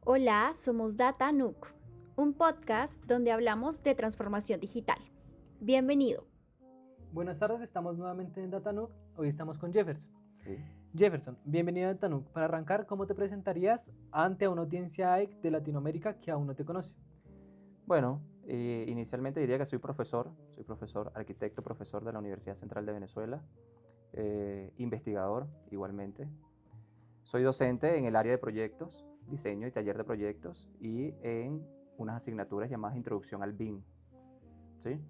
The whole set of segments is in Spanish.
Hola, somos Data Nook, un podcast donde hablamos de transformación digital. Bienvenido. Buenas tardes, estamos nuevamente en Datanook. Hoy estamos con Jefferson. Sí. Jefferson, bienvenido a Datanook. Para arrancar, ¿cómo te presentarías ante una audiencia AIC de Latinoamérica que aún no te conoce? Bueno, inicialmente diría que soy profesor arquitecto, profesor de la Universidad Central de Venezuela, investigador igualmente. Soy docente en el área de proyectos, diseño y taller de proyectos y en unas asignaturas llamadas Introducción al BIM. ¿Sí?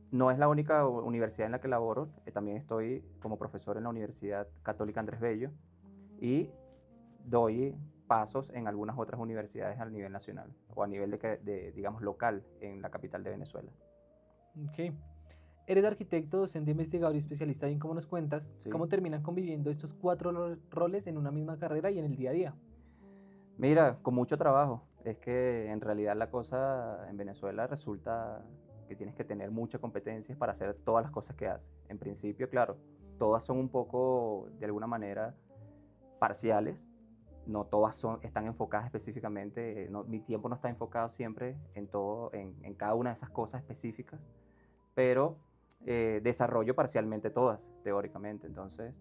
No es la única universidad en la que laboro, también estoy como profesor en la Universidad Católica Andrés Bello y doy pasos en algunas otras universidades a nivel nacional o a nivel digamos, local en la capital de Venezuela. Ok. Eres arquitecto, docente, investigador y especialista, bien como nos cuentas. ¿Sí? ¿Cómo terminan conviviendo estos cuatro roles en una misma carrera y en el día a día? Mira, con mucho trabajo. Es que en realidad la cosa en Venezuela resulta que tienes que tener muchas competencias para hacer todas las cosas que haces. En principio, claro, todas son un poco, de alguna manera, parciales. No todas están enfocadas específicamente. Mi tiempo no está enfocado siempre en todo, en cada una de esas cosas específicas, pero desarrollo parcialmente todas, teóricamente. Entonces,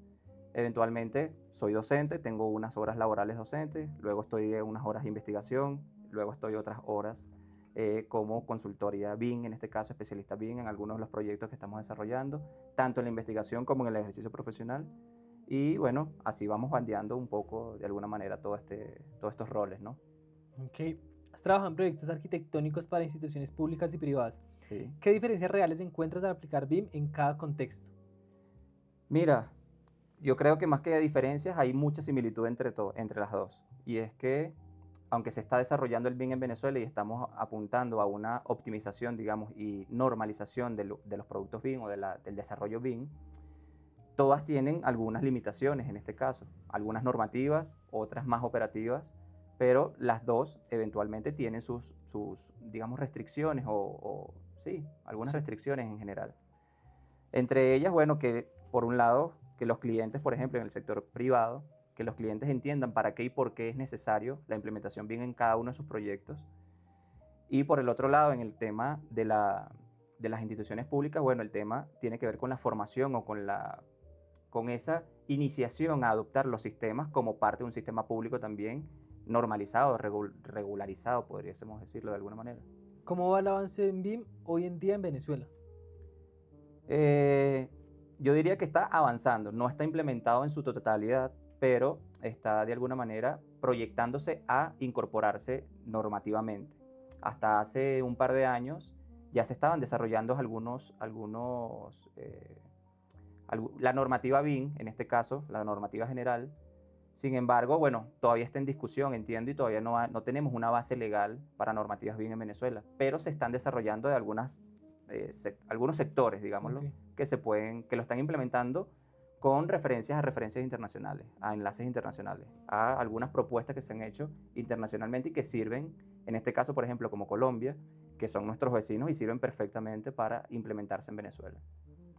eventualmente soy docente, tengo unas horas laborales docentes, luego estoy de unas horas de investigación, luego estoy otras horas como consultoría BIM, en este caso especialista BIM en algunos de los proyectos que estamos desarrollando, tanto en la investigación como en el ejercicio profesional. Y bueno, así vamos bandeando un poco, de alguna manera, todos estos roles, ¿no? Ok. Has trabajado en proyectos arquitectónicos para instituciones públicas y privadas. Sí. ¿Qué diferencias reales encuentras al aplicar BIM en cada contexto? Mira, yo creo que más que diferencias hay mucha similitud entre las dos. Y es que, aunque se está desarrollando el BIM en Venezuela y estamos apuntando a una optimización, digamos, y normalización de los productos BIM o del desarrollo BIM, todas tienen algunas limitaciones en este caso, algunas normativas, otras más operativas, pero las dos eventualmente tienen sus digamos, restricciones sí, algunas Sí. restricciones en general. Entre ellas, bueno, que por un lado, que los clientes, por ejemplo, en el sector privado, que los clientes entiendan para qué y por qué es necesario la implementación BIM en cada uno de sus proyectos. Y por el otro lado, en el tema de las instituciones públicas, bueno, el tema tiene que ver con la formación o con esa iniciación a adoptar los sistemas como parte de un sistema público también normalizado, regularizado, podríamos decirlo de alguna manera. ¿Cómo va el avance en BIM hoy en día en Venezuela? Eh, yo diría que está avanzando, no está implementado en su totalidad, pero está de alguna manera proyectándose a incorporarse normativamente. Hasta hace un par de años ya se estaban desarrollando la normativa BIM, en este caso, la normativa general. Sin embargo, bueno, todavía está en discusión, entiendo, y todavía no tenemos una base legal para normativas BIM en Venezuela, pero se están desarrollando de algunos sectores, digámoslo, Ok. que lo están implementando con referencias a referencias internacionales, a enlaces internacionales, a algunas propuestas que se han hecho internacionalmente y que sirven, en este caso, por ejemplo, como Colombia, que son nuestros vecinos y sirven perfectamente para implementarse en Venezuela.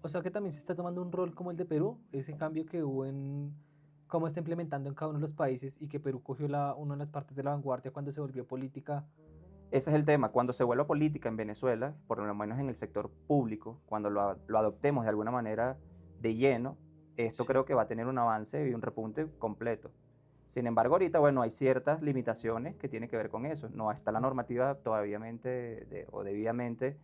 O sea que también se está tomando un rol como el de Perú, ese cambio que hubo en cómo está implementando en cada uno de los países y que Perú cogió una de las partes de la vanguardia cuando se volvió política. Ese es el tema. Cuando se vuelva política en Venezuela, por lo menos en el sector público, cuando lo adoptemos de alguna manera de lleno, esto Sí. creo que va a tener un avance y un repunte completo. Sin embargo, ahorita, bueno, hay ciertas limitaciones que tienen que ver con eso. No está la normativa todavía o debidamente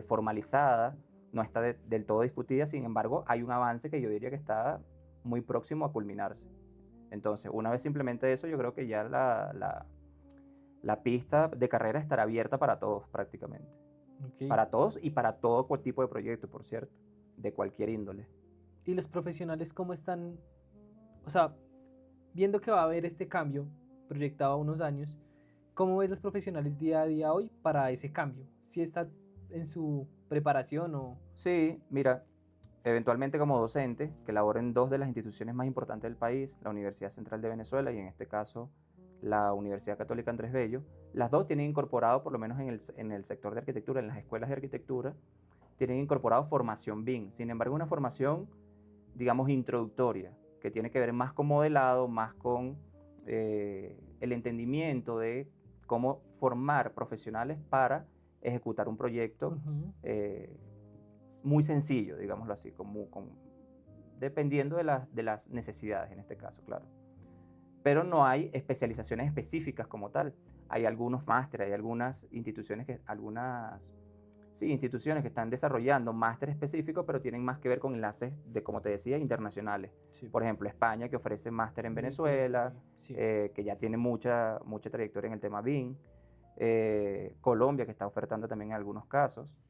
formalizada, no está del todo discutida, sin embargo, hay un avance que yo diría que está muy próximo a culminarse. Entonces, una vez simplemente eso, yo creo que ya la pista de carrera estará abierta para todos prácticamente. Ok. Para todos y para todo tipo de proyecto, por cierto, de cualquier índole. ¿Y los profesionales cómo están? O sea, viendo que va a haber este cambio proyectado a unos años, ¿cómo ves los profesionales día a día hoy para ese cambio? ¿Si está en su preparación o...? Sí, mira, eventualmente como docente, que laboro en dos de las instituciones más importantes del país, la Universidad Central de Venezuela y en este caso la Universidad Católica Andrés Bello, las dos tienen incorporado, por lo menos en el sector de arquitectura, en las escuelas de arquitectura, tienen incorporado formación BIM. Sin embargo, una formación, digamos, introductoria, que tiene que ver más con modelado, más con el entendimiento de cómo formar profesionales para ejecutar un proyecto Ujú. muy sencillo, digámoslo así, dependiendo de las necesidades en este caso, claro. Pero no hay especializaciones específicas como tal. Hay algunos másteres, hay algunas instituciones que están desarrollando máster específicos, pero tienen más que ver con enlaces de, como te decía, internacionales. Sí. Por ejemplo, España, que ofrece máster en Venezuela, Sí. que ya tiene mucha trayectoria en el tema BIM. Colombia, que está ofertando también en algunos casos.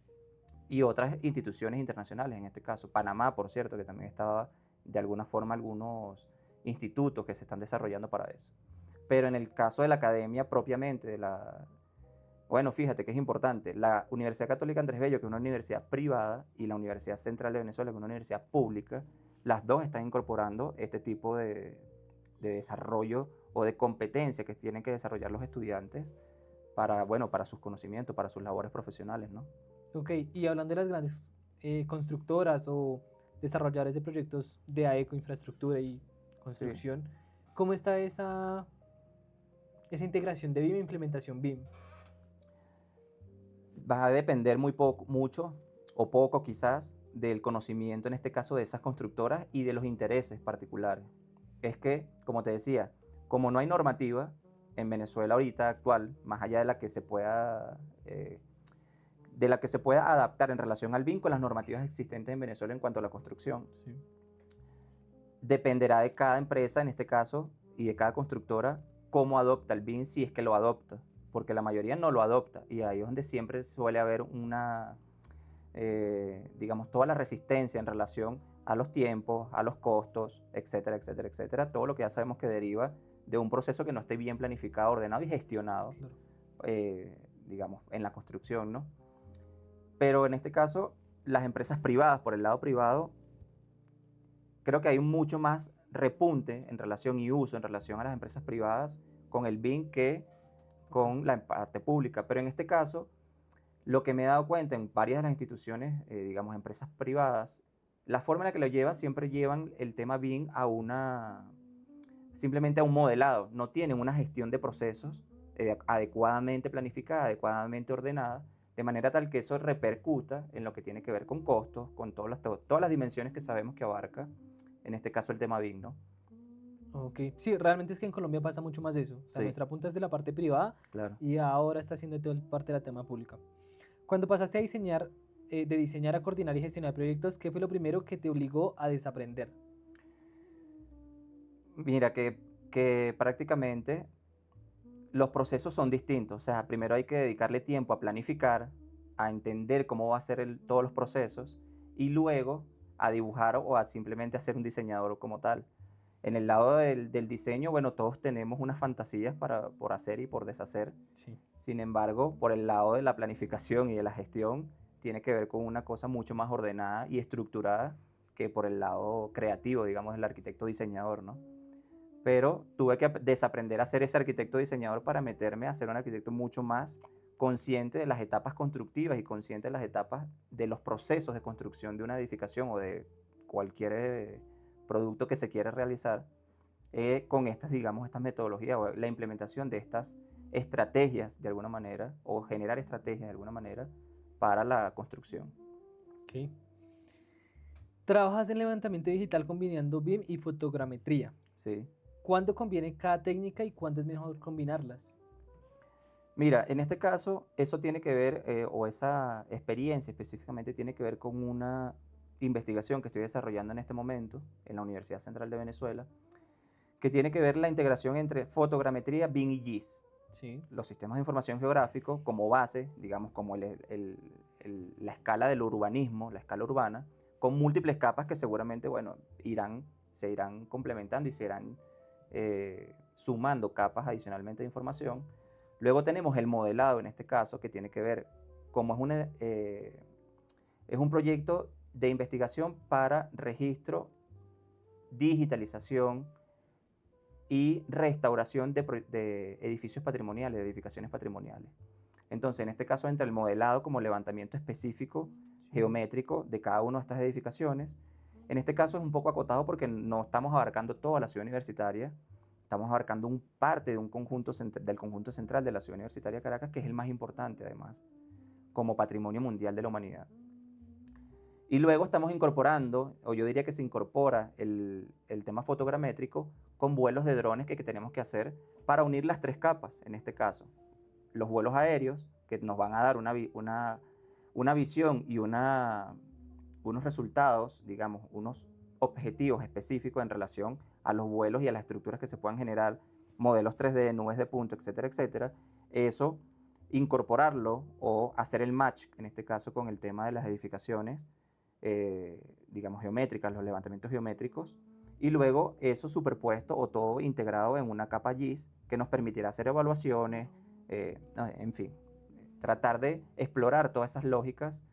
Y otras instituciones internacionales, en este caso. Panamá, por cierto, que también estaba de alguna forma algunos institutos que se están desarrollando para eso. Pero en el caso de la academia propiamente, bueno, fíjate que es importante, la Universidad Católica Andrés Bello, que es una universidad privada, y la Universidad Central de Venezuela, que es una universidad pública, las dos están incorporando este tipo de desarrollo o de competencia que tienen que desarrollar los estudiantes para, bueno, para sus conocimientos, para sus labores profesionales, ¿no? Ok, y hablando de las grandes constructoras o desarrolladores de proyectos de AECO, infraestructura y Sí. construcción, ¿cómo está esa integración de BIM e implementación BIM? Va a depender mucho o poco quizás del conocimiento, en este caso, de esas constructoras y de los intereses particulares. Es que, como te decía, como no hay normativa en Venezuela ahorita actual, más allá de la que se pueda, adaptar en relación al BIM con las normativas existentes en Venezuela en cuanto a la construcción, Sí. dependerá de cada empresa, en este caso, y de cada constructora, cómo adopta el BIM, si es que lo adopta, porque la mayoría no lo adopta, y ahí es donde siempre suele haber digamos, toda la resistencia en relación a los tiempos, a los costos, etcétera, etcétera, etcétera, todo lo que ya sabemos que deriva de un proceso que no esté bien planificado, ordenado y gestionado, Claro. digamos, en la construcción, ¿no? Pero en este caso, las empresas privadas, por el lado privado, creo que hay mucho más repunte en relación y uso en relación a las empresas privadas con el BIM que con la parte pública. Pero en este caso, lo que me he dado cuenta en varias de las instituciones, digamos, empresas privadas, la forma en la que lo llevan siempre llevan el tema BIM simplemente a un modelado. No tienen una gestión de procesos adecuadamente planificada, adecuadamente ordenada, de manera tal que eso repercuta en lo que tiene que ver con costos, con todas las dimensiones que sabemos que abarca, en este caso el tema BIM, ¿no? Ok, sí, realmente es que en Colombia pasa mucho más eso. O sea, Sí, nuestra punta es de la parte privada claro. y ahora está haciendo toda parte de la tema pública. Cuando pasaste a diseñar, de diseñar a coordinar y gestionar proyectos, ¿qué fue lo primero que te obligó a desaprender? Mira, que prácticamente los procesos son distintos. O sea, primero hay que dedicarle tiempo a planificar, a entender cómo va a ser todos los procesos y luego a dibujar o a simplemente a ser un diseñador como tal. En el lado del diseño, bueno, todos tenemos unas fantasías por hacer y por deshacer. Sí. Sin embargo, por el lado de la planificación y de la gestión, tiene que ver con una cosa mucho más ordenada y estructurada que por el lado creativo, digamos, del arquitecto diseñador, ¿no? Pero tuve que desaprender a ser ese arquitecto diseñador para meterme a ser un arquitecto mucho más consciente de las etapas constructivas y consciente de las etapas de los procesos de construcción de una edificación o de cualquier producto que se quiera realizar con estas, digamos, estas metodologías o la implementación de estas estrategias de alguna manera o generar estrategias de alguna manera para la construcción. Ok. Trabajas en levantamiento digital combinando BIM y fotogrametría. ¿Sí? ¿Cuándo conviene cada técnica y cuándo es mejor combinarlas? Mira, en este caso, eso tiene que ver, o esa experiencia específicamente tiene que ver con una investigación que estoy desarrollando en este momento en la Universidad Central de Venezuela, que tiene que ver la integración entre fotogrametría, BIM y GIS. Sí. Los sistemas de información geográfico como base, digamos, como la escala del urbanismo, la escala urbana, con múltiples capas que seguramente, bueno, se irán complementando y se irán sumando capas adicionalmente de información. Luego tenemos el modelado, en este caso, que tiene que ver, como es un proyecto de investigación para registro, digitalización y restauración de edificios patrimoniales, de edificaciones patrimoniales. Entonces, en este caso entra el modelado como levantamiento específico, geométrico, de cada una de estas edificaciones. En este caso es un poco acotado porque no estamos abarcando toda la ciudad universitaria estamos abarcando parte de un conjunto del conjunto central de la Ciudad Universitaria de Caracas, que es el más importante además, como patrimonio mundial de la humanidad. Y luego estamos incorporando, o yo diría que se incorpora el tema fotogramétrico con vuelos de drones que tenemos que hacer para unir las tres capas, en este caso. Los vuelos aéreos, que nos van a dar una visión y unos resultados, digamos, unos objetivos específicos en relación a los vuelos y a las estructuras que se puedan generar, modelos 3D, nubes de punto, etcétera, etcétera. Eso, incorporarlo o hacer el match, en este caso con el tema de las edificaciones, digamos, geométricas, los levantamientos geométricos, y luego eso superpuesto o todo integrado en una capa GIS que nos permitirá hacer evaluaciones, en fin, tratar de explorar todas esas lógicas.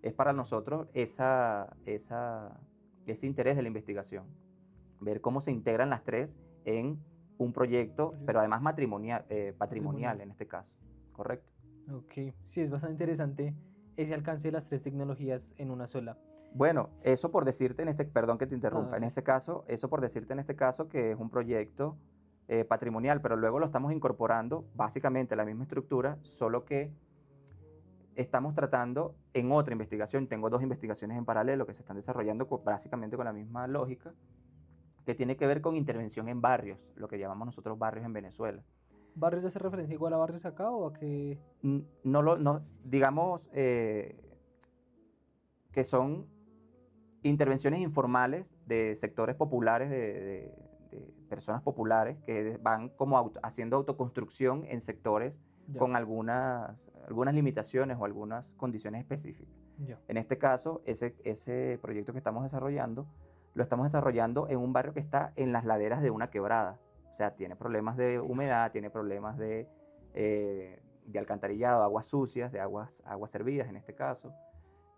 Es para nosotros ese interés de la investigación, ver cómo se integran las tres en un proyecto, pero además patrimonial en este caso, ¿correcto? Ok, sí, es bastante interesante ese alcance de las tres tecnologías en una sola. Bueno, eso por decirte perdón que te interrumpa, Dale. en ese caso, eso por decirte en este caso que es un proyecto patrimonial, pero luego lo estamos incorporando básicamente la misma estructura, solo que estamos tratando en otra investigación. Tengo 2 investigaciones en paralelo que se están desarrollando básicamente con la misma lógica, que tiene que ver con intervención en barrios, lo que llamamos nosotros barrios en Venezuela. ¿Barrios hace referencia igual a barrios acá o a qué? Digamos que son intervenciones informales de sectores populares, de personas populares que van como haciendo autoconstrucción en sectores Ya. con algunas limitaciones o algunas condiciones específicas. Ya. En este caso, ese proyecto que estamos desarrollando, lo estamos desarrollando en un barrio que está en las laderas de una quebrada. O sea, tiene problemas de humedad, tiene problemas de alcantarillado, aguas sucias, de aguas servidas en este caso.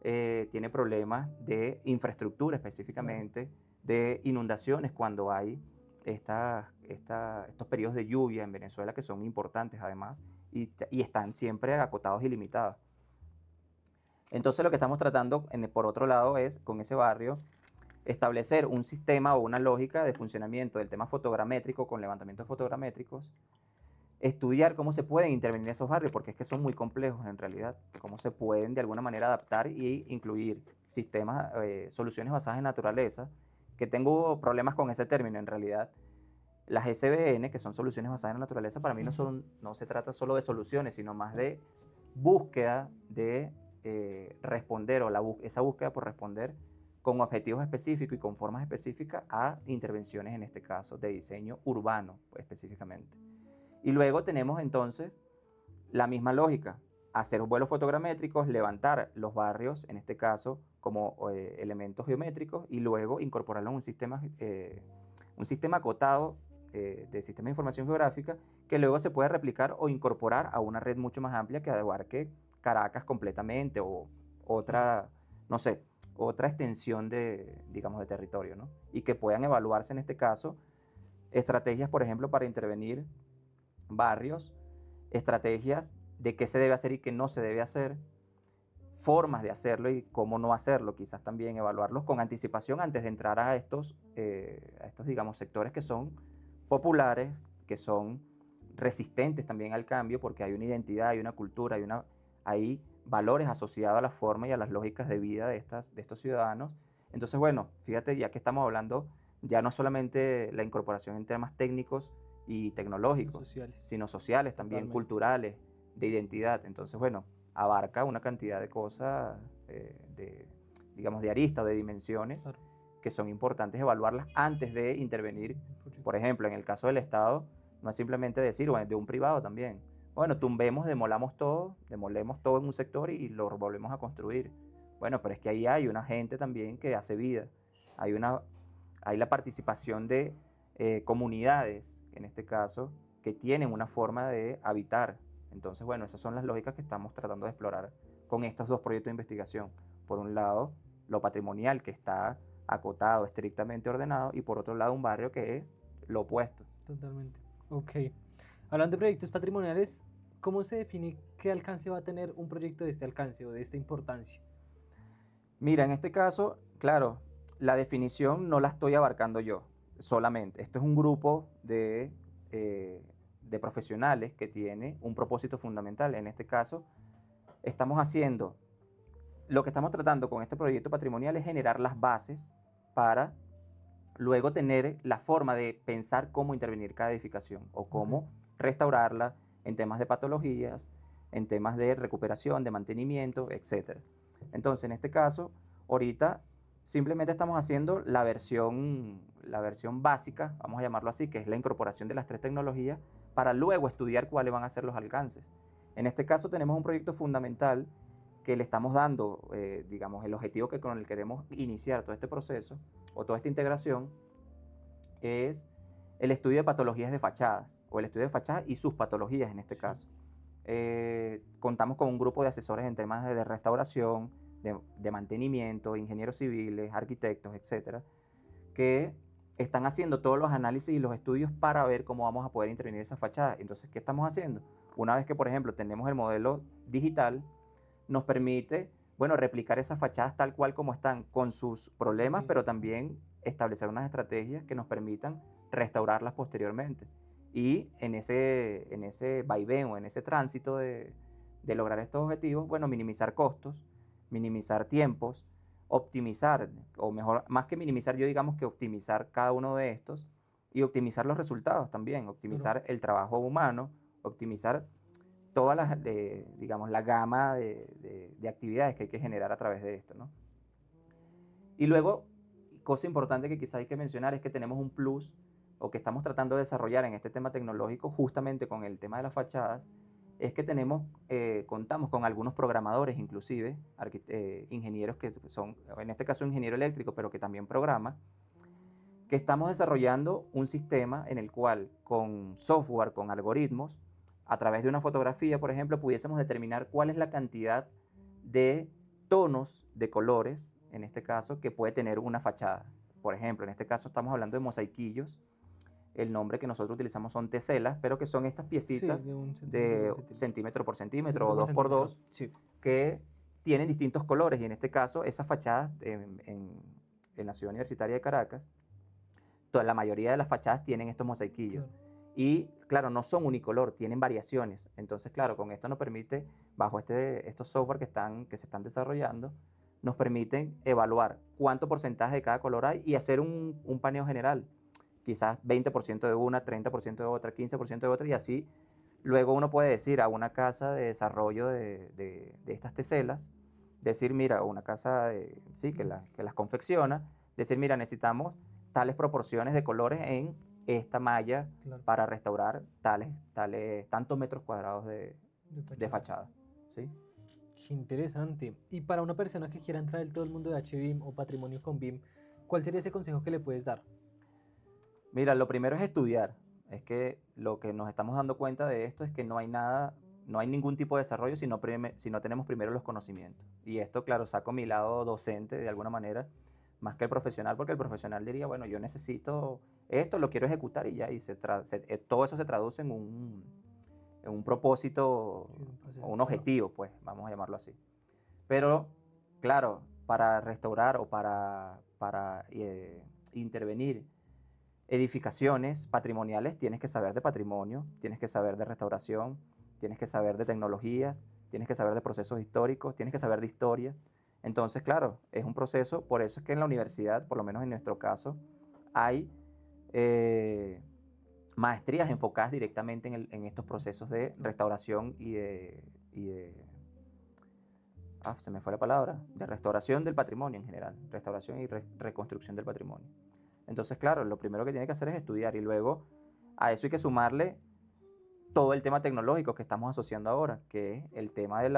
Tiene problemas de infraestructura específicamente, de inundaciones cuando hay estos periodos de lluvia en Venezuela que son importantes además y están siempre acotados y limitados. Entonces lo que estamos tratando por otro lado es con ese barrio establecer un sistema o una lógica de funcionamiento del tema fotogramétrico con levantamientos fotogramétricos, estudiar cómo se pueden intervenir esos barrios, porque es que son muy complejos en realidad, cómo se pueden de alguna manera adaptar y incluir sistemas, soluciones basadas en naturaleza, que tengo problemas con ese término en realidad. Las SBN, que son soluciones basadas en la naturaleza, para mí no se trata solo de soluciones, sino más de búsqueda de responder, o esa búsqueda por responder con objetivos específicos y con formas específicas a intervenciones, en este caso, de diseño urbano específicamente. Y luego tenemos entonces la misma lógica, hacer vuelos fotogramétricos, levantar los barrios, en este caso, como elementos geométricos, y luego incorporarlos en un sistema acotado de sistema de información geográfica que luego se puede replicar o incorporar a una red mucho más amplia que abarque Caracas completamente o otra, no sé, otra extensión digamos, de territorio, ¿no? Y que puedan evaluarse en este caso estrategias, por ejemplo, para intervenir barrios, estrategias de qué se debe hacer y qué no se debe hacer, formas de hacerlo y cómo no hacerlo, quizás también evaluarlos con anticipación antes de entrar a estos digamos, sectores que son populares, que son resistentes también al cambio, porque hay una identidad, hay una cultura, hay valores asociados a la forma y a las lógicas de vida de estos ciudadanos. Entonces, bueno, fíjate, ya que estamos hablando, ya no solamente la incorporación en temas técnicos y tecnológicos, sino sociales también, culturales, de identidad. Entonces, bueno, abarca una cantidad de cosas, digamos, de aristas, de dimensiones, que son importantes evaluarlas antes de intervenir. Por ejemplo, en el caso del Estado, no es simplemente decir, bueno, de un privado también. Bueno, demolemos todo en un sector y lo volvemos a construir. Bueno, pero es que ahí hay una gente también que hace vida. Hay la participación de comunidades, en este caso, que tienen una forma de habitar. Entonces, bueno, esas son las lógicas que estamos tratando de explorar con estos 2 proyectos de investigación. Por un lado, lo patrimonial, que está acotado, estrictamente ordenado, y por otro lado, un barrio que es lo opuesto. Totalmente. Ok. Hablando de proyectos patrimoniales, ¿cómo se define qué alcance va a tener un proyecto de este alcance o de esta importancia? Mira, en este caso, claro, la definición no la estoy abarcando yo. solamente. Esto es un grupo de profesionales que tiene un propósito fundamental. En este caso, lo que estamos tratando con este proyecto patrimonial es generar las bases para luego tener la forma de pensar cómo intervenir cada edificación o cómo restaurarla en temas de patologías, en temas de recuperación, de mantenimiento, etc. Entonces, en este caso, ahorita simplemente estamos haciendo la versión básica, vamos a llamarlo así, que es la incorporación de las 3 tecnologías, para luego estudiar cuáles van a ser los alcances. En este caso tenemos un proyecto fundamental que le estamos dando, digamos, el objetivo con el que queremos iniciar todo este proceso o toda esta integración es el estudio de patologías de fachadas o el estudio de fachadas y sus patologías en este caso. Contamos con un grupo de asesores en temas de restauración, de mantenimiento, ingenieros civiles, arquitectos, etcétera, que están haciendo todos los análisis y los estudios para ver cómo vamos a poder intervenir esas fachadas. Entonces, ¿qué estamos haciendo? Una vez que, por ejemplo, tenemos el modelo digital, nos permite, bueno, replicar esas fachadas tal cual como están, con sus problemas, pero también establecer unas estrategias que nos permitan restaurarlas posteriormente. Y en ese vaivén o en ese tránsito de lograr estos objetivos, bueno, minimizar costos, minimizar tiempos, optimizar, o mejor, más que minimizar, yo digamos que optimizar cada uno de estos y optimizar los resultados también, optimizar el trabajo humano, optimizar toda digamos, la gama de actividades que hay que generar a través de esto, ¿no? Y luego, cosa importante que quizá hay que mencionar es que tenemos un plus o que estamos tratando de desarrollar en este tema tecnológico justamente con el tema de las fachadas, es que contamos con algunos programadores, inclusive ingenieros que son, en este caso, un ingeniero eléctrico, pero que también programa, que estamos desarrollando un sistema en el cual con software, con algoritmos, a través de una fotografía, por ejemplo, pudiésemos determinar cuál es la cantidad de tonos de colores, en este caso, que puede tener una fachada. Por ejemplo, en este caso estamos hablando de mosaiquillos. El nombre que nosotros utilizamos son teselas, pero que son estas piecitas de centímetro por centímetro o 2 por 2 que tienen distintos colores. Y en este caso, esas fachadas en la ciudad universitaria de Caracas, la mayoría de las fachadas tienen estos mosaiquillos. Claro. Y claro, no son unicolor, tienen variaciones. Entonces, claro, con esto nos permite, bajo estos software que se están desarrollando, nos permiten evaluar cuánto porcentaje de cada color hay y hacer un paneo general. Quizás 20% de una, 30% de otra, 15% de otra, y así luego uno puede decir a una casa de desarrollo de estas teselas, decir, mira, una casa que las confecciona, decir, mira, necesitamos tales proporciones de colores en esta malla, claro, para restaurar tantos metros cuadrados de fachada. ¿Sí? Qué interesante. Y para una persona que quiera entrar en todo el mundo de HBIM o patrimonio con BIM, ¿cuál sería ese consejo que le puedes dar? Mira, lo primero es estudiar. Es que lo que nos estamos dando cuenta de esto es que no hay ningún tipo de desarrollo si no tenemos primero los conocimientos. Y esto, claro, saco mi lado docente de alguna manera, más que el profesional, porque el profesional diría, bueno, yo necesito esto, lo quiero ejecutar y ya, y todo eso se traduce en un propósito o un objetivo, pues, vamos a llamarlo así. Pero, claro, para restaurar o para intervenir edificaciones patrimoniales, tienes que saber de patrimonio, tienes que saber de restauración, tienes que saber de tecnologías, tienes que saber de procesos históricos, tienes que saber de historia. Entonces, claro, es un proceso, por eso es que en la universidad, por lo menos en nuestro caso, hay maestrías enfocadas directamente en estos procesos de restauración se me fue la palabra, de restauración del patrimonio en general, restauración y reconstrucción del patrimonio. Entonces, claro, lo primero que tiene que hacer es estudiar y luego a eso hay que sumarle todo el tema tecnológico que estamos asociando ahora, que es el tema de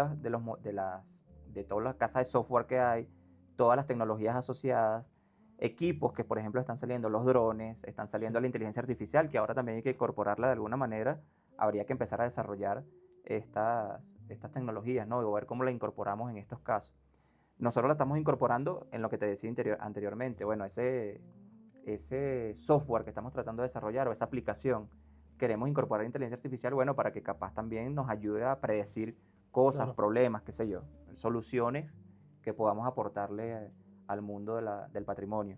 todas las casas de software que hay, todas las tecnologías asociadas, equipos que, por ejemplo, están saliendo los drones, están saliendo la inteligencia artificial, que ahora también hay que incorporarla de alguna manera. Habría que empezar a desarrollar estas tecnologías, ¿no? Y ver cómo la incorporamos en estos casos. Nosotros la estamos incorporando en lo que te decía anteriormente. Bueno, ese software que estamos tratando de desarrollar o esa aplicación, queremos incorporar inteligencia artificial, bueno, para que capaz también nos ayude a predecir cosas, claro, problemas, qué sé yo, soluciones que podamos aportarle al mundo del patrimonio.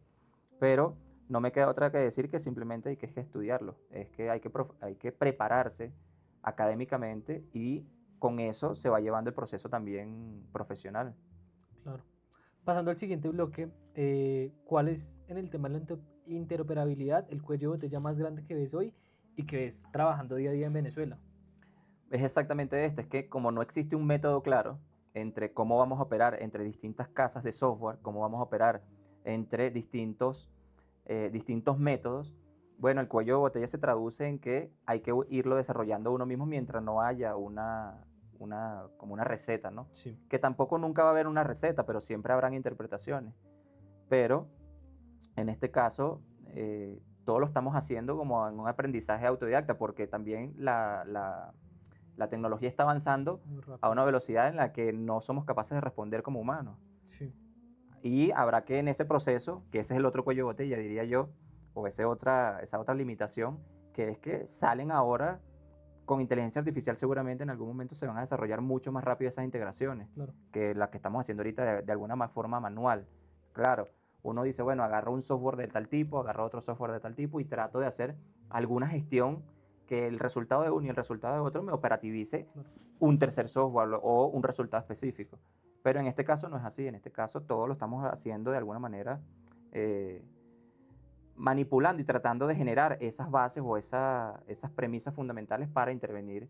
Pero no me queda otra que decir que simplemente hay que estudiarlo. Es que hay que prepararse académicamente y con eso se va llevando el proceso también profesional. Claro. Pasando al siguiente bloque, ¿cuál es en el tema de la interoperabilidad el cuello de botella más grande que ves hoy y que ves trabajando día a día en Venezuela? Es exactamente este, es que como no existe un método claro entre cómo vamos a operar entre distintas casas de software, cómo vamos a operar entre distintos métodos, bueno, el cuello de botella se traduce en que hay que irlo desarrollando uno mismo mientras no haya como una receta, ¿no? Sí. Que tampoco nunca va a haber una receta, pero siempre habrán interpretaciones. Pero en este caso, todo lo estamos haciendo como en un aprendizaje autodidacta, porque también la tecnología está avanzando Muy a rápido. una velocidad en la que no somos capaces de responder como humanos. Sí. Y habrá que en ese proceso, que ese es el otro cuello de botella, diría yo, o esa otra limitación, que es que salen ahora con inteligencia artificial, seguramente en algún momento se van a desarrollar mucho más rápido esas integraciones Claro. que las que estamos haciendo ahorita de alguna forma manual. Claro, uno dice, bueno, agarro un software de tal tipo, agarro otro software de tal tipo y trato de hacer alguna gestión que el resultado de uno y el resultado de otro me operativice Claro. un tercer software o un resultado específico. Pero en este caso no es así, en este caso todo lo estamos haciendo de alguna manera manipulando y tratando de generar esas bases o esas premisas fundamentales para intervenir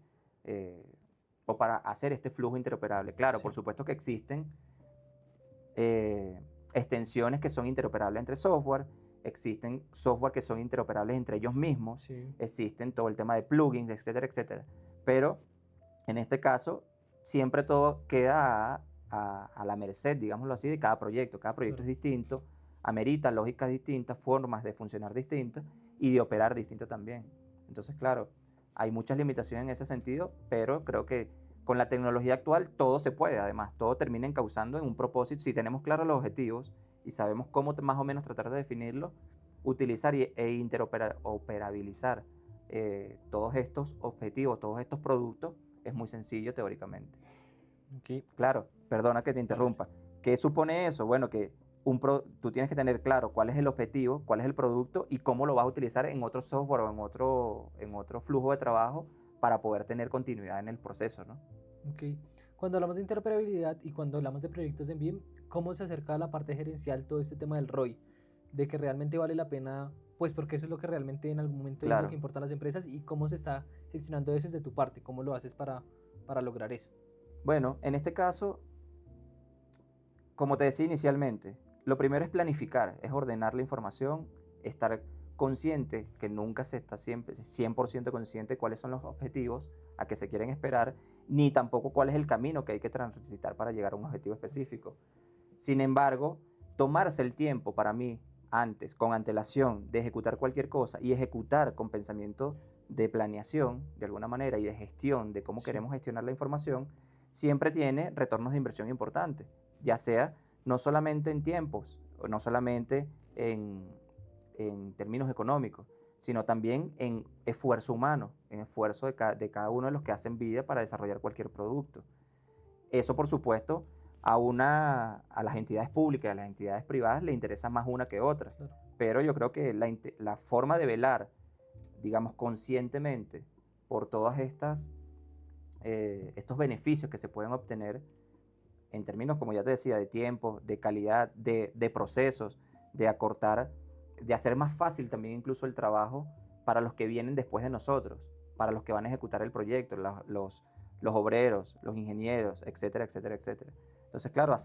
o para hacer este flujo interoperable. Claro, Sí. por supuesto que existen extensiones que son interoperables entre software, existen software que son interoperables entre ellos mismos, Sí. existen todo el tema de plugins, etcétera, etcétera. Pero en este caso, siempre todo queda a la merced, digámoslo así, de cada proyecto. Cada proyecto Claro. es distinto, amerita lógicas distintas, formas de funcionar distintas y de operar distinto también. Entonces, claro, hay muchas limitaciones en ese sentido, pero creo que con la tecnología actual todo se puede, además, todo termina encauzando en un propósito. Si tenemos claros los objetivos y sabemos cómo más o menos tratar de definirlo, utilizar e interoperabilizar todos estos objetivos, todos estos productos, es muy sencillo teóricamente. Ok. Claro, perdona que te Dale, dale. interrumpa. ¿Qué supone eso? Bueno, que tú tienes que tener claro cuál es el objetivo, cuál es el producto y cómo lo vas a utilizar en otro software o en otro flujo de trabajo para poder tener continuidad en el proceso, ¿no? Ok. Cuando hablamos de interoperabilidad y cuando hablamos de proyectos en BIM, ¿cómo se acerca a la parte gerencial todo este tema del ROI? De que realmente vale la pena, pues porque eso es lo que realmente en algún momento es lo Claro. que importa a las empresas y cómo se está gestionando eso desde tu parte, cómo lo haces para lograr eso. Bueno, en este caso, como te decía inicialmente, lo primero es planificar, es ordenar la información, estar consciente, que nunca se está siempre 100% consciente de cuáles son los objetivos a que se quieren esperar, ni tampoco cuál es el camino que hay que transitar para llegar a un objetivo específico. Sin embargo, tomarse el tiempo para mí antes, con antelación, de ejecutar cualquier cosa y ejecutar con pensamiento de planeación, de alguna manera, y de gestión de cómo Sí. queremos gestionar la información, siempre tiene retornos de inversión importantes, ya sea no solamente en tiempos, o no solamente en términos económicos, sino también en esfuerzo humano, en esfuerzo de cada uno de los que hacen vida para desarrollar cualquier producto. Eso, por supuesto, a las entidades públicas, a las entidades privadas, le interesa más una que otra. Claro. Pero yo creo que la forma de velar, digamos, conscientemente por todas estos beneficios que se pueden obtener en términos, como ya te decía, de tiempo, de calidad, de procesos, de acortar, de hacer más fácil también incluso el trabajo para los que vienen después de nosotros, para los que van a ejecutar el proyecto, los obreros, los ingenieros, etcétera, etcétera, etcétera. Entonces, claro,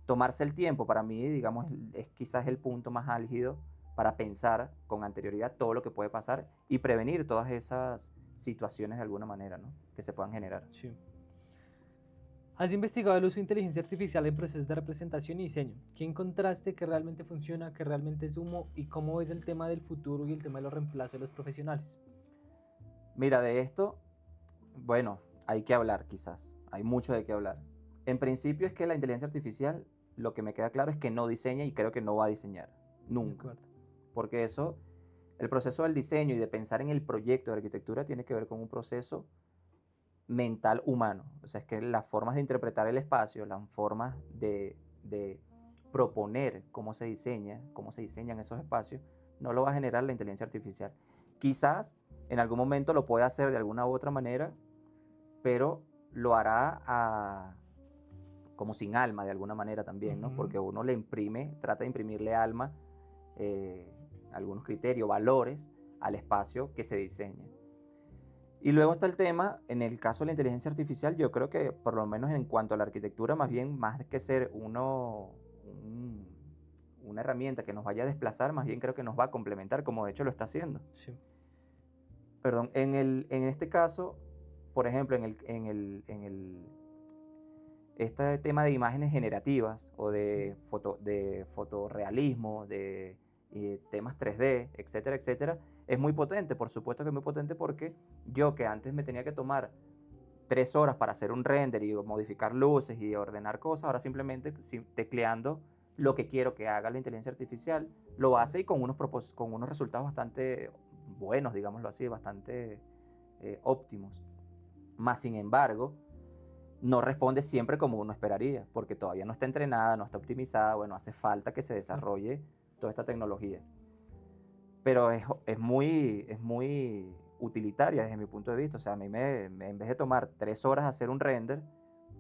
tomarse el tiempo para mí, digamos, es quizás el punto más álgido para pensar con anterioridad todo lo que puede pasar y prevenir todas esas situaciones de alguna manera, ¿no?, que se puedan generar. Sí. Has investigado el uso de inteligencia artificial en procesos de representación y diseño. ¿Qué encontraste que realmente funciona, que realmente es humo y cómo ves el tema del futuro y el tema de los reemplazos de los profesionales? Mira, de esto, bueno, hay que hablar quizás, hay mucho de qué hablar. En principio es que la inteligencia artificial, lo que me queda claro es que no diseña y creo que no va a diseñar, De nunca. acuerdo. Porque el proceso del diseño y de pensar en el proyecto de arquitectura tiene que ver con un proceso mental humano. O sea, es que las formas de interpretar el espacio, las formas de proponer cómo se diseñan esos espacios, no lo va a generar la inteligencia artificial. Quizás en algún momento lo pueda hacer de alguna u otra manera, pero lo hará como sin alma de alguna manera también, ¿no? Porque uno trata de imprimirle alma, algunos criterios, valores al espacio que se diseña. Y luego está el tema, en el caso de la inteligencia artificial, yo creo que por lo menos en cuanto a la arquitectura, más que ser una herramienta que nos vaya a desplazar, más bien creo que nos va a complementar, como de hecho lo está haciendo. Sí. Perdón, en este caso, por ejemplo, este tema de imágenes generativas o de fotorrealismo, de temas 3D, etcétera, etcétera, es muy potente, por supuesto que es muy potente, porque yo que antes me tenía que tomar 3 horas para hacer un render y modificar luces y ordenar cosas, ahora simplemente tecleando lo que quiero que haga la inteligencia artificial, lo hace y con unos resultados bastante buenos, digámoslo así, bastante óptimos. Más sin embargo, no responde siempre como uno esperaría, porque todavía no está entrenada, no está optimizada, bueno, hace falta que se desarrolle toda esta tecnología. Pero es muy utilitaria desde mi punto de vista. O sea, a mí en vez de tomar 3 horas hacer un render,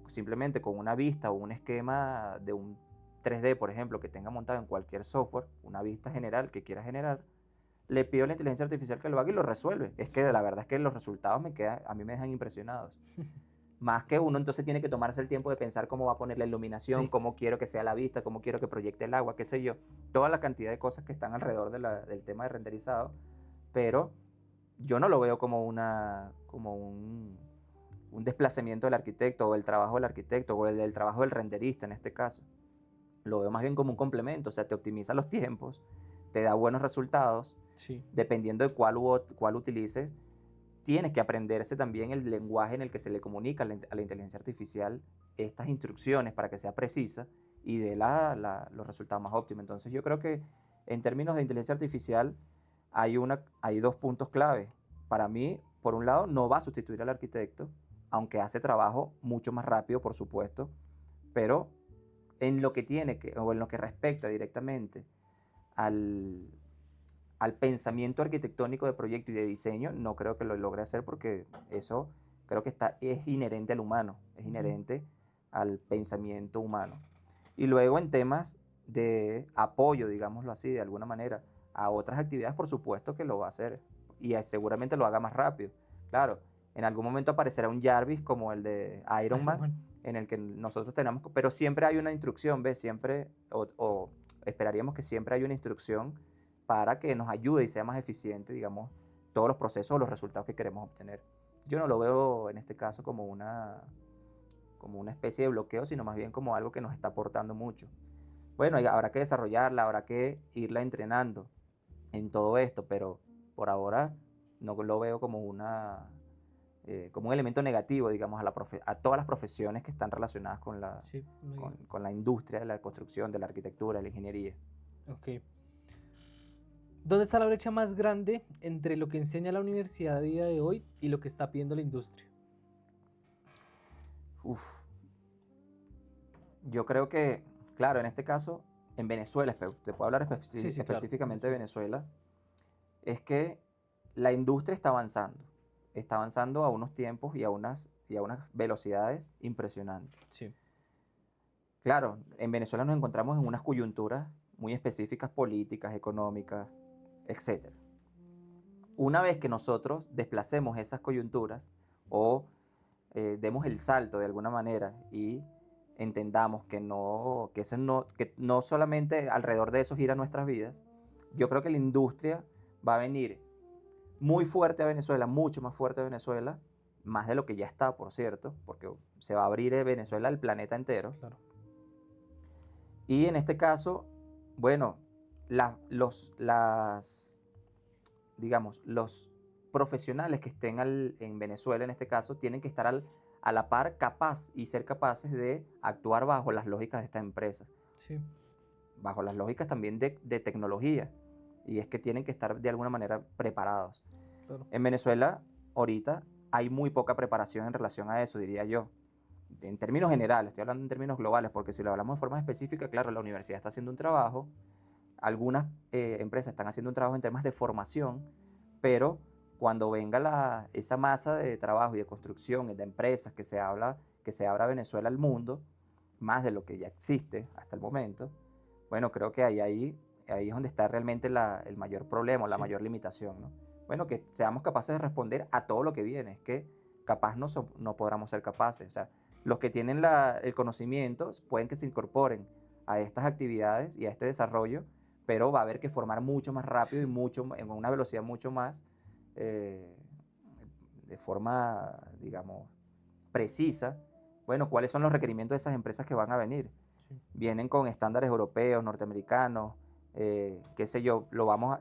simplemente con una vista o un esquema de un 3D, por ejemplo, que tenga montado en cualquier software, una vista general que quiera generar, le pido a la inteligencia artificial que lo haga y lo resuelve. Es que la verdad es que los resultados a mí me dejan impresionados. Más que uno entonces tiene que tomarse el tiempo de pensar cómo va a poner la iluminación, cómo quiero que sea la vista, cómo quiero que proyecte el agua, qué sé yo. Toda la cantidad de cosas que están alrededor del tema de renderizado. Pero yo no lo veo como un desplazamiento del arquitecto o el trabajo del arquitecto o el del trabajo del renderista en este caso. Lo veo más bien como un complemento, o sea, te optimiza los tiempos, te da buenos resultados, dependiendo de cuál utilices. Tienes que aprenderse también el lenguaje en el que se le comunica a la inteligencia artificial estas instrucciones para que sea precisa y dé los resultados más óptimos. Entonces yo creo que en términos de inteligencia artificial hay 2 puntos clave. Para mí, por un lado, no va a sustituir al arquitecto, aunque hace trabajo mucho más rápido, por supuesto, pero en lo que respecta directamente al pensamiento arquitectónico de proyecto y de diseño, no creo que lo logre hacer, porque eso creo que es inherente al humano, es inherente al pensamiento humano. Y luego en temas de apoyo, digámoslo así, de alguna manera, a otras actividades, por supuesto que lo va a hacer, y seguramente lo haga más rápido. Claro, en algún momento aparecerá un Jarvis como el de Iron Man, en el que nosotros tenemos, pero siempre hay una instrucción, ¿ves? Siempre, o esperaríamos que siempre hay una instrucción para que nos ayude y sea más eficiente, digamos, todos los procesos o los resultados que queremos obtener. Yo no lo veo en este caso como una especie de bloqueo, sino más bien como algo que nos está aportando mucho. Bueno, habrá que desarrollarla, habrá que irla entrenando en todo esto, pero por ahora no lo veo como como un elemento negativo, digamos, a todas las profesiones que están relacionadas con la industria de la construcción, de la arquitectura, de la ingeniería. Ok. ¿Dónde está la brecha más grande entre lo que enseña la universidad a día de hoy y lo que está pidiendo la industria? Yo creo que, claro, en este caso, en Venezuela, te puedo hablar específicamente de Venezuela, es que la industria está avanzando a unos tiempos y a unas velocidades impresionantes. Sí. Claro, en Venezuela nos encontramos en unas coyunturas muy específicas, políticas, económicas, etc. Una vez que nosotros desplacemos esas coyunturas o demos el salto de alguna manera y entendamos que no solamente alrededor de eso gira nuestras vidas, yo creo que la industria va a venir muy fuerte a Venezuela, mucho más fuerte a Venezuela, más de lo que ya está, por cierto, porque se va a abrir Venezuela al planeta entero. Claro. Y en este caso, bueno, los profesionales que estén en Venezuela, en este caso, tienen que estar a la par y ser capaces de actuar bajo las lógicas de estas empresas. Sí. Bajo las lógicas también de tecnología. Y es que tienen que estar de alguna manera preparados. Claro. En Venezuela, ahorita, hay muy poca preparación en relación a eso, diría yo. en términos generales, estoy hablando en términos globales, porque si lo hablamos de forma específica, claro, la universidad está haciendo un trabajo, algunas empresas están haciendo un trabajo en temas de formación, pero cuando venga esa masa de trabajo y de construcción de empresas que se abra Venezuela al mundo, más de lo que ya existe hasta el momento, bueno, creo que ahí es donde está realmente el mayor problema, la mayor limitación, ¿no? Bueno, que seamos capaces de responder a todo lo que viene, es que capaz no podamos ser capaces, o sea, los que tienen el conocimiento pueden que se incorporen a estas actividades y a este desarrollo, pero va a haber que formar mucho más rápido y en una velocidad mucho más, de forma, digamos, precisa, bueno, cuáles son los requerimientos de esas empresas que van a venir. Sí. Vienen con estándares europeos, norteamericanos, qué sé yo,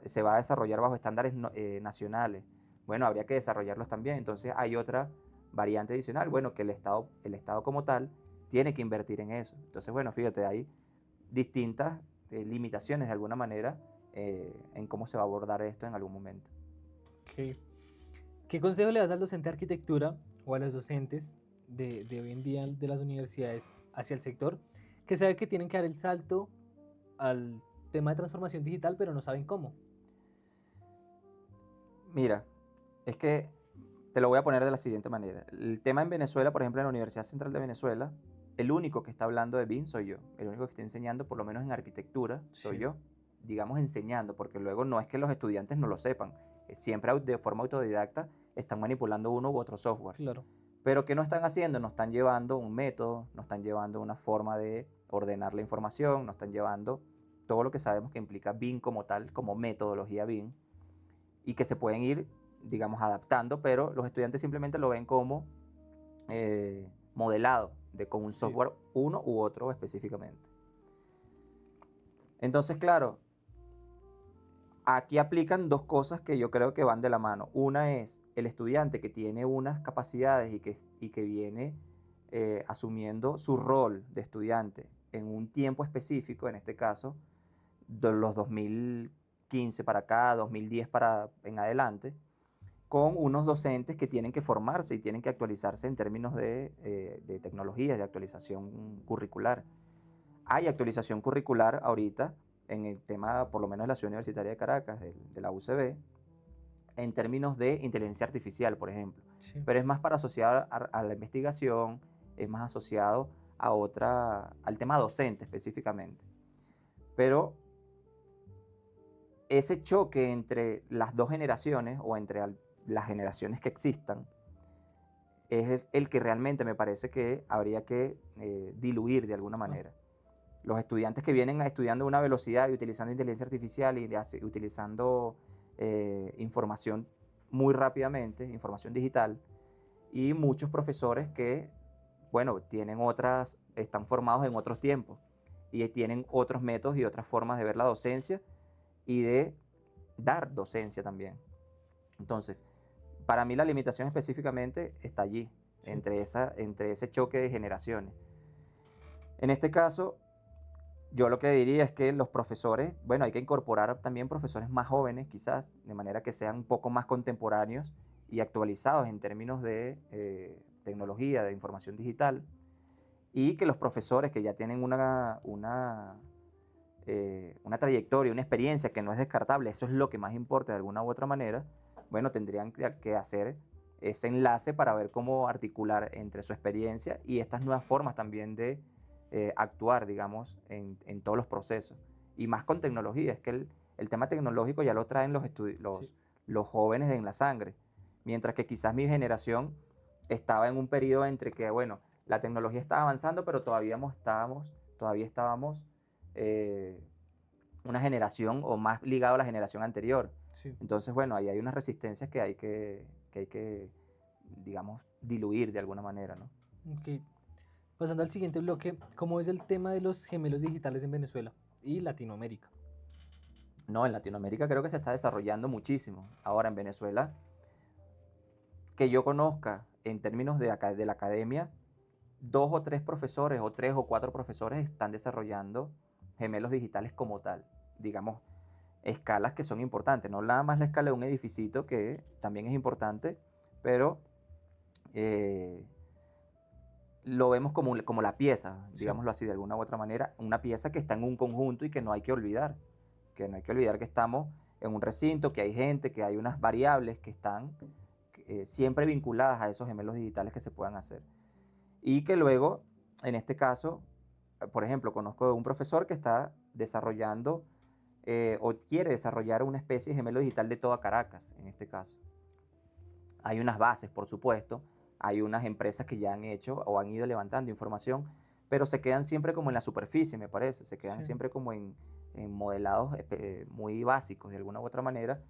se va a desarrollar bajo estándares nacionales. Bueno, habría que desarrollarlos también. Entonces hay otra variante adicional, bueno, que el Estado como tal tiene que invertir en eso. Entonces, bueno, fíjate, hay distintas limitaciones de alguna manera en cómo se va a abordar esto en algún momento. Okay. ¿Qué consejo le das al docente de arquitectura o a los docentes de hoy en día de las universidades hacia el sector que sabe que tienen que dar el salto al tema de transformación digital, pero no saben cómo? Mira, es que te lo voy a poner de la siguiente manera. El tema en Venezuela, por ejemplo, en la Universidad Central de Venezuela, el único que está hablando de BIM soy yo. El único que está enseñando, por lo menos en arquitectura, soy yo. Digamos, enseñando, porque luego no es que los estudiantes no lo sepan. Siempre de forma autodidacta están manipulando uno u otro software. Claro. Pero ¿qué no están haciendo? No están llevando un método, no están llevando una forma de ordenar la información, no están llevando todo lo que sabemos que implica BIM como tal, como metodología BIM, y que se pueden ir, digamos, adaptando, pero los estudiantes simplemente lo ven como modelado con un software uno u otro específicamente. Entonces, claro, aquí aplican dos cosas que yo creo que van de la mano. Una es el estudiante que tiene unas capacidades y que viene asumiendo su rol de estudiante en un tiempo específico, en este caso, de los 2015 para acá, 2010 en adelante, con unos docentes que tienen que formarse y tienen que actualizarse en términos de tecnologías, de actualización curricular. Hay actualización curricular ahorita en el tema, por lo menos de la Ciudad Universitaria de Caracas, de la UCB, en términos de inteligencia artificial, por ejemplo. Sí. Pero es más para asociar a la investigación, es más asociado al tema docente específicamente. Pero ese choque entre las dos generaciones o entre las generaciones que existan es el que realmente me parece que habría que diluir de alguna manera. Los estudiantes que vienen estudiando a una velocidad y utilizando inteligencia artificial y utilizando información muy rápidamente, información digital, y muchos profesores que, bueno, están formados en otros tiempos y tienen otros métodos y otras formas de ver la docencia y de dar docencia también. Entonces, para mí la limitación específicamente está allí, sí, entre ese choque de generaciones. En este caso, yo lo que diría es que los profesores, bueno, hay que incorporar también profesores más jóvenes quizás, de manera que sean un poco más contemporáneos y actualizados en términos de tecnología, de información digital, y que los profesores que ya tienen una trayectoria, una experiencia que no es descartable, eso es lo que más importa de alguna u otra manera, bueno, tendrían que hacer ese enlace para ver cómo articular entre su experiencia y estas nuevas formas también de actuar, digamos, en todos los procesos. Y más con tecnología, es que el tema tecnológico ya lo traen los jóvenes en la sangre, mientras que quizás mi generación estaba en un periodo entre que, bueno, la tecnología estaba avanzando, pero todavía estábamos una generación o más ligado a la generación anterior. Sí. Entonces, bueno, ahí hay unas resistencias que hay que, digamos, diluir de alguna manera, ¿no? Okay. Pasando al siguiente bloque, ¿cómo es el tema de los gemelos digitales en Venezuela y Latinoamérica? No, en Latinoamérica creo que se está desarrollando muchísimo. Ahora en Venezuela, que yo conozca en términos de la academia, 2 o 3 profesores o 3 o 4 profesores están desarrollando gemelos digitales como tal. Digamos, escalas que son importantes. No nada más la escala de un edificito, que también es importante, pero lo vemos como la pieza, Sí. digámoslo así, de alguna u otra manera, una pieza que está en un conjunto y que no hay que olvidar, que estamos en un recinto, que hay gente, que hay unas variables que están siempre vinculadas a esos gemelos digitales que se puedan hacer. Y que luego, en este caso, por ejemplo, conozco de un profesor que está desarrollando o quiere desarrollar una especie de gemelo digital de toda Caracas, en este caso. Hay unas bases, por supuesto, hay unas empresas que ya han hecho o han ido levantando información, pero se quedan siempre como en la superficie, me parece, se quedan Sí. siempre como en modelados muy básicos de alguna u otra manera.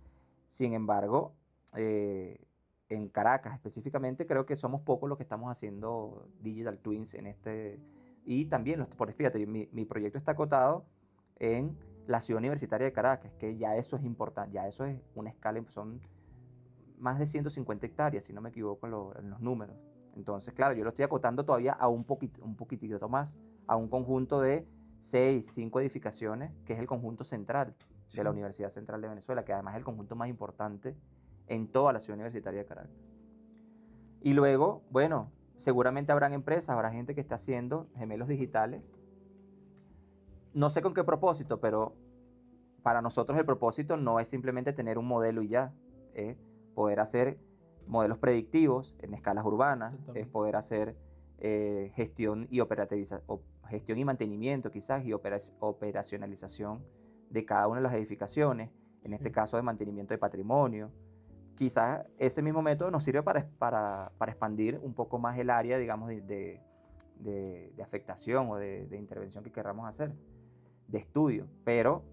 Sin embargo, en Caracas específicamente creo que somos pocos los que estamos haciendo digital twins en este, y también, porque fíjate, mi proyecto está acotado en la ciudad universitaria de Caracas, que ya eso es importante, ya eso es una escala, son más de 150 hectáreas, si no me equivoco en los números. Entonces, claro, yo lo estoy acotando todavía a un poquitito más, a un conjunto de 5 edificaciones, que es el conjunto central de la Sí. Universidad Central de Venezuela, que además es el conjunto más importante en toda la ciudad universitaria de Caracas. Y luego, bueno, seguramente habrán empresas, habrá gente que está haciendo gemelos digitales. No sé con qué propósito, pero para nosotros el propósito no es simplemente tener un modelo y ya, es poder hacer modelos predictivos en escalas urbanas, Totalmente. es poder hacer gestión y mantenimiento quizás y operacionalización de cada una de las edificaciones, en este Sí. caso de mantenimiento de patrimonio. Quizás ese mismo método nos sirve para expandir un poco más el área, digamos, de afectación o de intervención que queramos hacer, de estudio, pero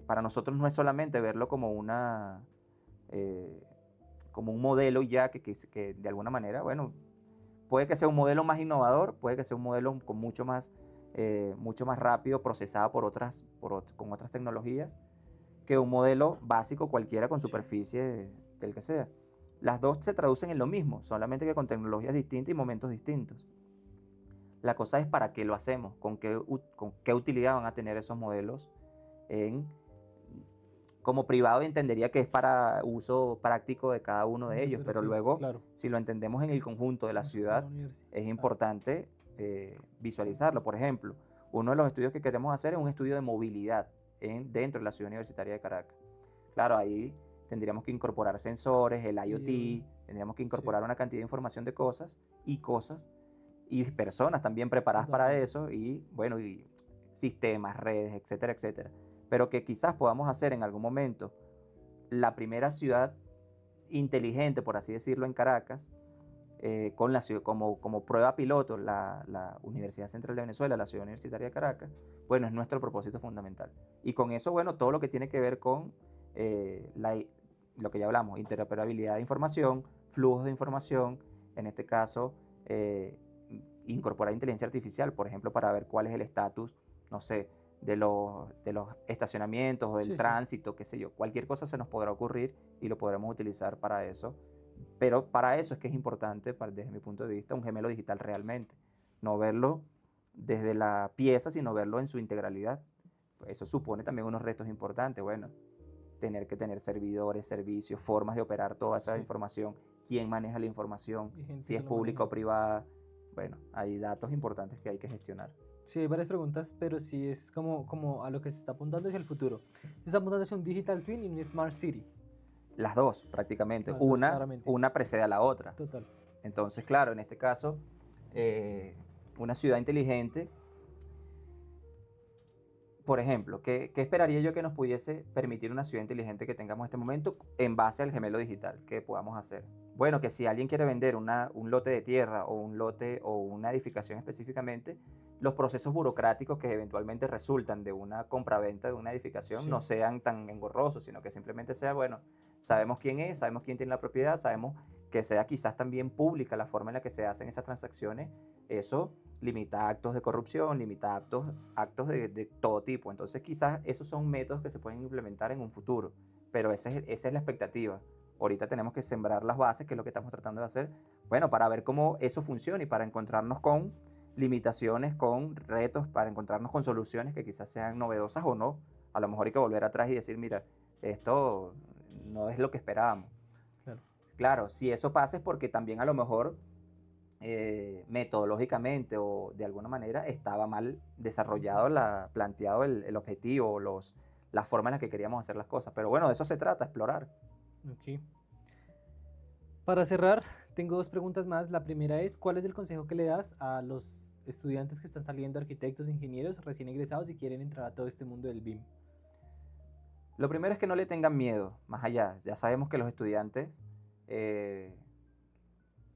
para nosotros no es solamente verlo como como un modelo ya que de alguna manera, bueno, puede que sea un modelo más innovador, puede que sea un modelo con mucho más rápido, procesado con otras tecnologías, que un modelo básico cualquiera con superficie del que sea. Las dos se traducen en lo mismo, solamente que con tecnologías distintas y momentos distintos. La cosa es para qué lo hacemos, con qué utilidad van a tener esos modelos como privado entendería que es para uso práctico de cada uno de ellos, pero Sí, luego, claro. si lo entendemos en el conjunto de la Con ciudad, la universidad, es claro. importante visualizarlo. Por ejemplo, uno de los estudios que queremos hacer es un estudio de movilidad dentro de la ciudad universitaria de Caracas. Claro, ahí tendríamos que incorporar sensores, el IoT, tendríamos que incorporar una cantidad de información de cosas y personas también preparadas para Totalmente. eso y, bueno, y sistemas, redes, etcétera, etcétera. Pero que quizás podamos hacer en algún momento la primera ciudad inteligente, por así decirlo, en Caracas, con la ciudad, como prueba piloto, la Universidad Central de Venezuela, la ciudad universitaria de Caracas, bueno, es nuestro propósito fundamental. Y con eso, bueno, todo lo que tiene que ver con lo que ya hablamos, interoperabilidad de información, flujos de información, en este caso, incorporar inteligencia artificial, por ejemplo, para ver cuál es el estatus, no sé, de los estacionamientos o del tránsito, qué sé yo. Cualquier cosa se nos podrá ocurrir y lo podremos utilizar para eso. Pero para eso es que es importante, desde mi punto de vista, un gemelo digital realmente. No verlo desde la pieza, sino verlo en su integralidad. Eso supone también unos retos importantes. Bueno, tener que tener servidores, servicios, formas de operar toda esa información, quién maneja la información, si es pública o privada. Bueno, hay datos importantes que hay que gestionar. Sí, hay varias preguntas, pero sí es como a lo que se está apuntando hacia el futuro. Se está apuntando hacia un Digital Twin y un Smart City. Las dos, prácticamente. Las dos, claramente. Una precede a la otra. Total. Entonces, claro, en este caso, una ciudad inteligente, por ejemplo, ¿qué esperaría yo que nos pudiese permitir una ciudad inteligente que tengamos en este momento en base al gemelo digital que podamos hacer? Bueno, que si alguien quiere vender un lote de tierra o un lote o una edificación específicamente, los procesos burocráticos que eventualmente resultan de una compraventa de una edificación no sean tan engorrosos, sino que simplemente sea, bueno, sabemos quién es, sabemos quién tiene la propiedad, sabemos que sea quizás también pública la forma en la que se hacen esas transacciones. Eso limita actos de corrupción, limita actos de todo tipo. Entonces quizás esos son métodos que se pueden implementar en un futuro, pero esa es la expectativa. Ahorita tenemos que sembrar las bases, que es lo que estamos tratando de hacer, bueno, para ver cómo eso funciona y para encontrarnos con limitaciones, con retos, para encontrarnos con soluciones que quizás sean novedosas o no. A lo mejor hay que volver atrás y decir, mira, esto no es lo que esperábamos. Claro. Claro, si eso pasa es porque también a lo mejor metodológicamente o de alguna manera estaba mal desarrollado, planteado el objetivo o la forma en la que queríamos hacer las cosas. Pero bueno, de eso se trata, explorar. Ok. Para cerrar, tengo dos preguntas más. La primera es, ¿cuál es el consejo que le das a los estudiantes que están saliendo, arquitectos, ingenieros, recién egresados y quieren entrar a todo este mundo del BIM? Lo primero es que no le tengan miedo, más allá. Ya sabemos que los estudiantes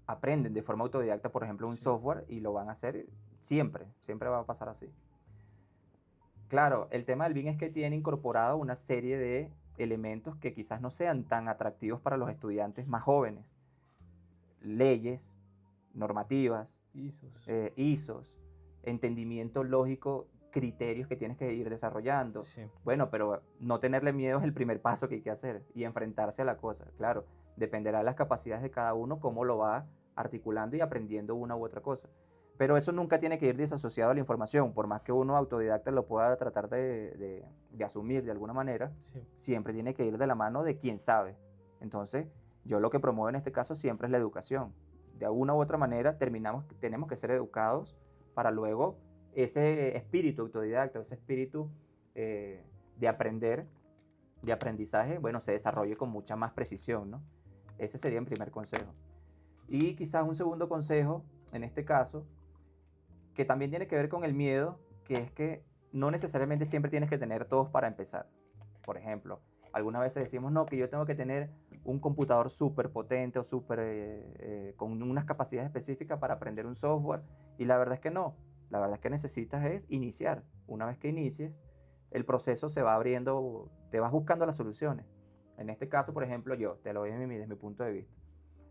aprenden de forma autodidacta, por ejemplo, un Sí. software y lo van a hacer siempre, siempre va a pasar así. Claro, el tema del BIM es que tiene incorporado una serie de elementos que quizás no sean tan atractivos para los estudiantes más jóvenes. Leyes, normativas, ISOs. ISOs, entendimiento lógico, criterios que tienes que ir desarrollando. Sí. Bueno, pero no tenerle miedo es el primer paso que hay que hacer y enfrentarse a la cosa. Claro, dependerá de las capacidades de cada uno, cómo lo va articulando y aprendiendo una u otra cosa. Pero eso nunca tiene que ir desasociado a la información, por más que uno autodidacta lo pueda tratar de asumir de alguna manera, Sí. siempre tiene que ir de la mano de quien sabe. Entonces, yo lo que promuevo en este caso siempre es la educación. De alguna u otra manera tenemos que ser educados para luego ese espíritu autodidacta, ese espíritu de aprender, de aprendizaje, bueno, se desarrolle con mucha más precisión, ¿no? Ese sería mi primer consejo. Y quizás un segundo consejo, en este caso, que también tiene que ver con el miedo, que es que no necesariamente siempre tienes que tener todos para empezar. Por ejemplo, algunas veces decimos, no, que yo tengo que tener un computador súper potente o con unas capacidades específicas para aprender un software, y la verdad es que no. La verdad es que necesitas es iniciar. Una vez que inicies, el proceso se va abriendo, te vas buscando las soluciones. En este caso, por ejemplo, yo te lo doy desde mi punto de vista,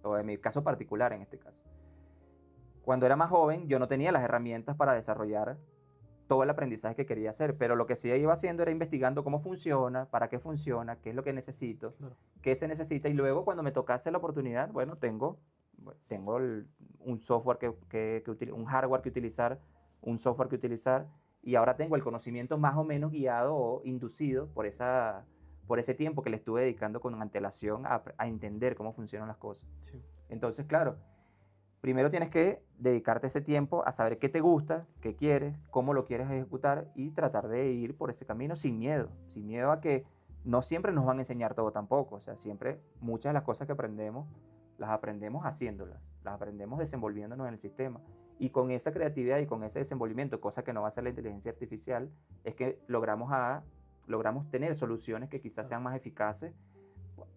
o en mi caso particular en este caso. Cuando era más joven, yo no tenía las herramientas para desarrollar todo el aprendizaje que quería hacer, pero lo que sí iba haciendo era investigando cómo funciona, para qué funciona, qué es lo que necesito, Claro. qué se necesita, y luego cuando me tocase la oportunidad, bueno, tengo un software un hardware que utilizar, un software que utilizar, y ahora tengo el conocimiento más o menos guiado o inducido por ese tiempo que le estuve dedicando con antelación a entender cómo funcionan las cosas. Sí. Entonces, claro, primero tienes que dedicarte ese tiempo a saber qué te gusta, qué quieres, cómo lo quieres ejecutar y tratar de ir por ese camino sin miedo a que no siempre nos van a enseñar todo tampoco. O sea, siempre muchas de las cosas que aprendemos, las aprendemos haciéndolas, las aprendemos desenvolviéndonos en el sistema. Y con esa creatividad y con ese desenvolvimiento, cosa que no va a ser la inteligencia artificial, es que logramos tener soluciones que quizás sean más eficaces,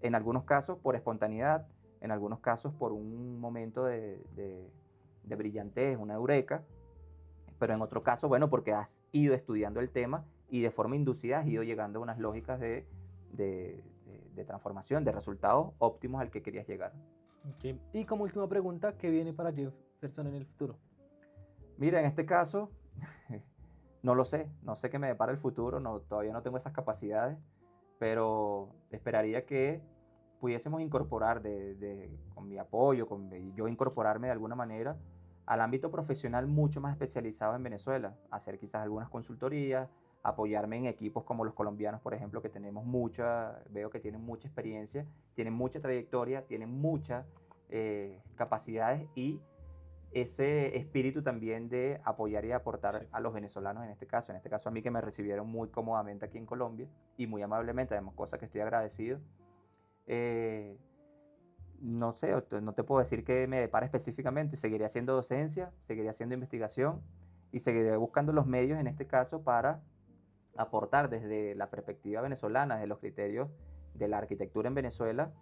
en algunos casos por espontaneidad, en algunos casos por un momento de brillantez, una eureka, pero en otro caso, bueno, porque has ido estudiando el tema y de forma inducida has ido llegando a unas lógicas de transformación, de resultados óptimos al que querías llegar. Okay. Y como última pregunta, ¿qué viene para Jefferson en el futuro? Mira, en este caso, no lo sé, no sé qué me depara el futuro, todavía no tengo esas capacidades, pero esperaría que pudiésemos incorporar con mi apoyo, yo incorporarme de alguna manera al ámbito profesional mucho más especializado en Venezuela, hacer quizás algunas consultorías, apoyarme en equipos como los colombianos, por ejemplo, que veo que tienen mucha experiencia, tienen mucha trayectoria, tienen muchas capacidades y ese espíritu también de apoyar y aportar Sí. a los venezolanos en este caso a mí que me recibieron muy cómodamente aquí en Colombia y muy amablemente, además, cosa que estoy agradecido. No sé, no te puedo decir qué me depara específicamente, seguiré haciendo docencia, seguiré haciendo investigación y seguiré buscando los medios en este caso para aportar desde la perspectiva venezolana, desde los criterios de la arquitectura en Venezuela,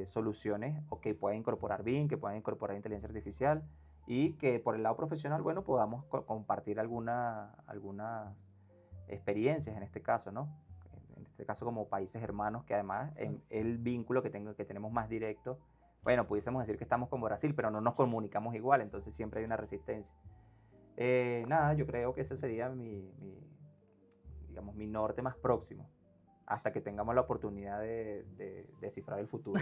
soluciones o que puedan incorporar BIM, que puedan incorporar inteligencia artificial y que por el lado profesional, bueno, podamos compartir algunas experiencias en este caso, ¿no? En este caso como países hermanos, que además el vínculo que tenemos más directo, bueno, pudiésemos decir que estamos con Brasil, pero no nos comunicamos igual, entonces siempre hay una resistencia. Nada, yo creo que ese sería digamos, mi norte más próximo, hasta que tengamos la oportunidad de descifrar el futuro.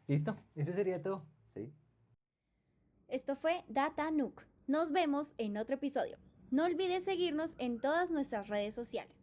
¿Listo? Eso sería todo. ¿Sí? Esto fue Data Nuke. Nos vemos en otro episodio. No olvides seguirnos en todas nuestras redes sociales.